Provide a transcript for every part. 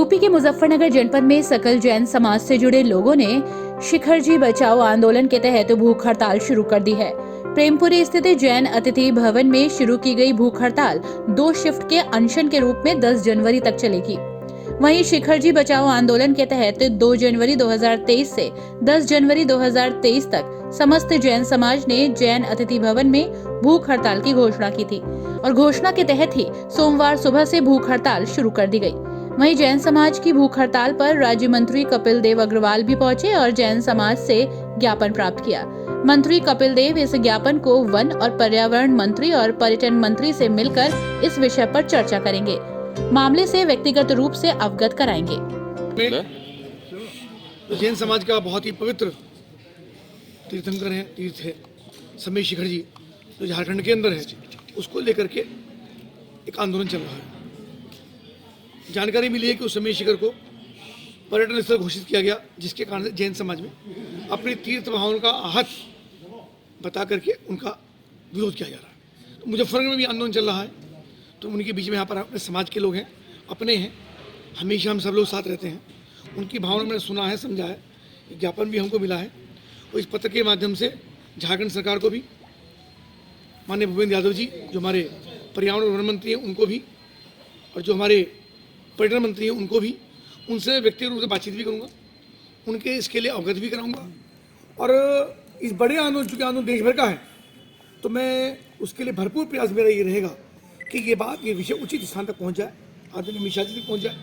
UP के मुजफ्फरनगर जनपद में सकल जैन समाज से जुड़े लोगों ने शिखर जी बचाओ आंदोलन के तहत भूख हड़ताल शुरू कर दी है। प्रेमपुरी स्थित जैन अतिथि भवन में शुरू की गई भूख हड़ताल 2 शिफ्ट के अनशन के रूप में 10 जनवरी तक चलेगी। वहीं शिखर जी बचाओ आंदोलन के तहत 2 जनवरी 2023 से 10 जनवरी 2023 तक समस्त जैन समाज ने जैन अतिथि भवन में भूख हड़ताल की घोषणा की थी और घोषणा के तहत ही सोमवार सुबह से भूख हड़ताल शुरू कर दी गई। वहीं जैन समाज की भूख हड़ताल पर राज्य मंत्री कपिल देव अग्रवाल भी पहुंचे और जैन समाज से ज्ञापन प्राप्त किया। मंत्री कपिल देव इस ज्ञापन को वन और पर्यावरण मंत्री और पर्यटन मंत्री से मिलकर इस विषय पर चर्चा करेंगे, मामले से व्यक्तिगत रूप से अवगत कराएंगे। जैन समाज का बहुत ही पवित्र तीर्थंकर है, तीर्थ है समय शिखर जी, जो झारखंड के अंदर है, उसको लेकर के एक आंदोलन चल रहा है। जानकारी मिली है कि उस समय शिखर को पर्यटन स्थल घोषित किया गया, जिसके कारण जैन समाज में अपनी तीर्थ भावना का आहत बता करके उनका विरोध किया जा रहा है। तो मुजफ्फरनगर में भी आंदोलन चल रहा है, तो उनके बीच में यहाँ पर अपने समाज के लोग हैं, अपने हैं, हमेशा हम सब लोग साथ रहते हैं। उनकी भावना मैंने सुना है, समझा है, ज्ञापन भी हमको मिला है और इस पत्र के माध्यम से झारखंड सरकार को भी, माननीय भूपेंद्र यादव जी जो हमारे पर्यावरण और वन मंत्री हैं उनको भी, और जो हमारे पर्यटन मंत्री हैं उनको भी, उनसे व्यक्तिगत रूप से बातचीत भी करूँगा, उनके इसके लिए अवगत भी कराऊँगा। और इस बड़े आंदोलन, चूँकि आंदोलन देश भर का है, तो मैं उसके लिए भरपूर प्रयास मेरा ये रहेगा कि ये बात, ये विषय उचित स्थान तक पहुँच जाए, आदरणीय अमित शाह जी तक पहुँच जाए,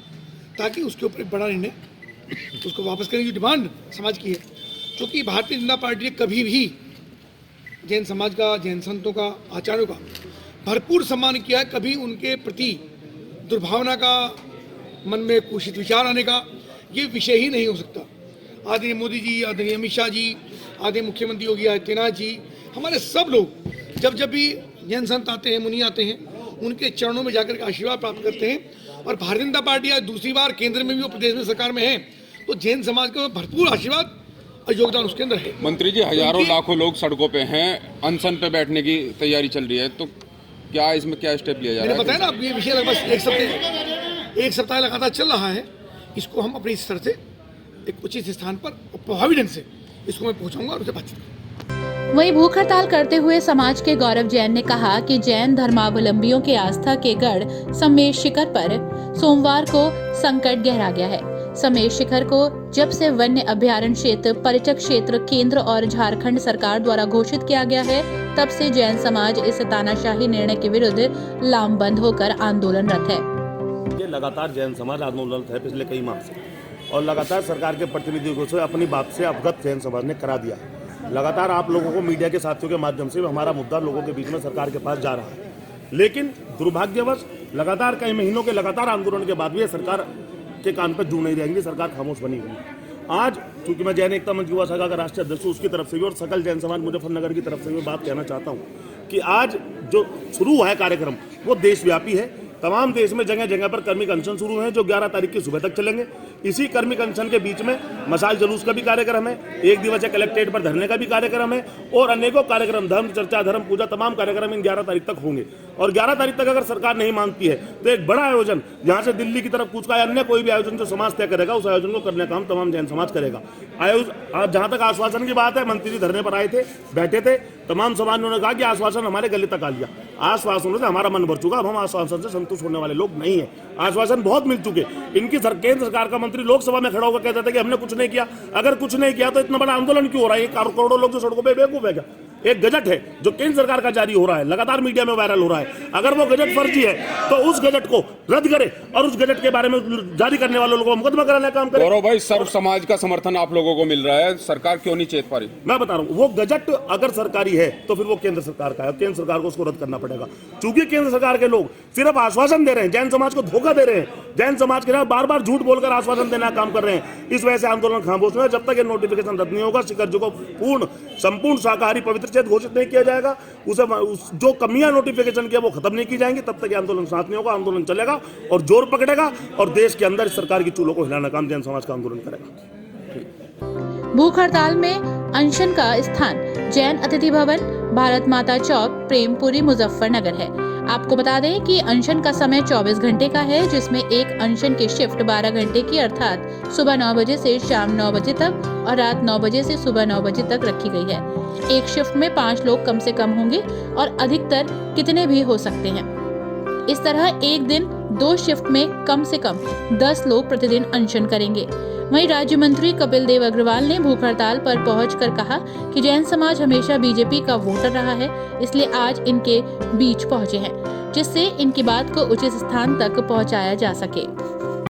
ताकि उसके ऊपर एक बड़ा निर्णय, उसको वापस करने की डिमांड समाज की है। क्योंकि भारतीय जनता पार्टी ने कभी भी जैन समाज का, जैन संतों का, आचार्यों का भरपूर सम्मान किया है। कभी उनके प्रति दुर्भावना का, मन में कुशित विचार आने का ये विषय ही नहीं हो सकता। आदरणीय मोदी जी, आदरणीय अमित शाह जी, आदरणीय मुख्यमंत्री योगी आदित्यनाथ जी, हमारे सब लोग जब भी जैन संत आते हैं, मुनि आते हैं, उनके चरणों में जाकर के आशीर्वाद प्राप्त करते हैं। और भारतीय जनता पार्टी आज दूसरी बार केंद्र में भी और प्रदेश में सरकार में है, तो जैन समाज का भरपूर आशीर्वाद और योगदान उसके अंदर है। मंत्री जी, हजारों लाखों लोग सड़कों पे हैं, अनशन पे बैठने की तैयारी चल रही है, तो क्या इसमें क्या स्टेप लिया जा रहा है? मैंने बताया ना, अब ये विषय लगभग एक सप्ताह लगातार चल रहा है। इसको हम अपनी स्तर से एक उचित स्थान पर प्रभावी ढंग से इसको मैं पहुंचाऊंगा और उसे बातचीत करूंगा। वहीं भूख हड़ताल करते हुए समाज के गौरव जैन ने कहा कि जैन धर्मावलंबियों के आस्था के गढ़ समेश शिखर पर सोमवार को संकट गहरा गया है। समेश शिखर को जब से वन्य अभ्यारण्य क्षेत्र, पर्यटक क्षेत्र केंद्र और झारखंड सरकार द्वारा घोषित किया गया है, तब से जैन समाज इस तानाशाही निर्णय के विरुद्ध लामबंद होकर आंदोलनरत है। ये लगातार जैन समाज आंदोलनरत है पिछले कई माह से, और लगातार सरकार के प्रतिनिधियों से अपनी बात से अवगत जैन समाज ने करा दिया। लगातार आप लोगों को, मीडिया के साथियों के माध्यम से हमारा मुद्दा लोगों के बीच में सरकार के पास जा रहा है, लेकिन दुर्भाग्यवश लगातार कई महीनों के लगातार आंदोलन के बाद भी सरकार के कान पर जू नहीं रहेंगी, सरकार खामोश बनी हुई। आज चूंकि मैं जैन एकता मंच युवा शाखा का राष्ट्रीय अध्यक्ष हूं, उसकी तरफ से भी और सकल जैन समाज मुजफ्फरनगर की तरफ से भी बात कहना चाहता हूं कि आज जो शुरू हुआ है कार्यक्रम वो देशव्यापी है। तमाम देश में जगह जगह पर कर्मिक अनशन शुरू हैं, जो 11 तारीख की सुबह तक चलेंगे। इसी कर्मिक अनशन के बीच में मशाल जुलूस का भी कार्यक्रम है, 1 दिवसीय कलेक्ट्रेट पर धरने का भी कार्यक्रम है, और अनेकों कार्यक्रम, धर्म चर्चा, धर्म पूजा, तमाम कार्यक्रम इन 11 तारीख तक होंगे। और 11 तारीख तक अगर सरकार नहीं मांगती है तो एक बड़ा आयोजन यहाँ से दिल्ली की तरफ कूच का, अन्य कोई भी आयोजन जो समाज तय करेगा, उस आयोजन को करने का काम तमाम जैन समाज करेगा। जहाँ तक आश्वासन की बात है, मंत्री जी धरने पर आए थे, बैठे थे, तमाम समाज ने कहा कि आश्वासन हमारे गले तक आ लिया। आश्वासनों से हमारा मन भर चुका, अब हम आश्वासन से संतुष्ट होने वाले लोग नहीं है। आश्वासन बहुत मिल चुके। इनकी केंद्र सरकार का मंत्री लोकसभा में खड़ा होकर कहता था कि हमने कुछ नहीं किया। अगर कुछ नहीं किया तो इतना बड़ा आंदोलन क्यों हो रहा है? करोड़ों लोग जो सड़कों पे बेवकूफ है क्या? एक गजट है जो केंद्र सरकार का जारी हो रहा है, लगातार मीडिया में वायरल हो रहा है। अगर वो गजट फर्जी है तो उस गजट को रद्द करे और उस गजट के बारे में जारी करने वालों को मुकदमा कराने का काम करे। गौरव भाई, सर्व समाज का समर्थन आप लोगों को मिल रहा है, सरकार क्यों नहीं चेत पा रही? मैं बता रहा हूँ, वो गजट अगर सरकारी है तो फिर वो केंद्र सरकार का है, केंद्र सरकार को उसको रद्द करना पड़ेगा। चूंकि केंद्र सरकार के लोग सिर्फ आश्वासन दे रहे हैं, जैन समाज को धोखा दे रहे हैं, जैन समाज के साथ बार बार झूठ बोलकर आश्वासन देना काम कर रहे हैं, इस वजह से आंदोलन खामोश है। जब तक ये नोटिफिकेशन रद्द नहीं होगा, शिखर जी को संपूर्ण शाकाहारी पवित्र क्षेत्र घोषित नहीं किया जाएगा, उसे जो कमियां नोटिफिकेशन की वो खत्म नहीं की जाएंगी, तब तक ये आंदोलन शांत नहीं होगा। आंदोलन चलेगा और जोर पकड़ेगा और देश के अंदर सरकार की चूल्हों को हिलाने का काम जैन समाज का आंदोलन करेगा। भूख हड़ताल में अनशन का स्थान जैन अतिथि भवन, भारत माता चौक, प्रेमपुरी, मुजफ्फरनगर है। आपको बता दें कि अनशन का समय 24 घंटे का है, जिसमें एक अनशन की शिफ्ट 12 घंटे की अर्थात सुबह 9 बजे से शाम 9 बजे तक और रात 9 बजे से सुबह 9 बजे तक रखी गई है। एक शिफ्ट में 5 लोग कम से कम होंगे और अधिकतर कितने भी हो सकते हैं। इस तरह एक दिन 2 शिफ्ट में कम से कम 10 लोग प्रतिदिन अनशन करेंगे। वहीं राज्य मंत्री कपिल देव अग्रवाल ने भूख हड़ताल पर पहुंचकर कहा कि जैन समाज हमेशा बीजेपी का वोटर रहा है, इसलिए आज इनके बीच पहुंचे हैं, जिससे इनकी बात को उचित स्थान तक पहुंचाया जा सके।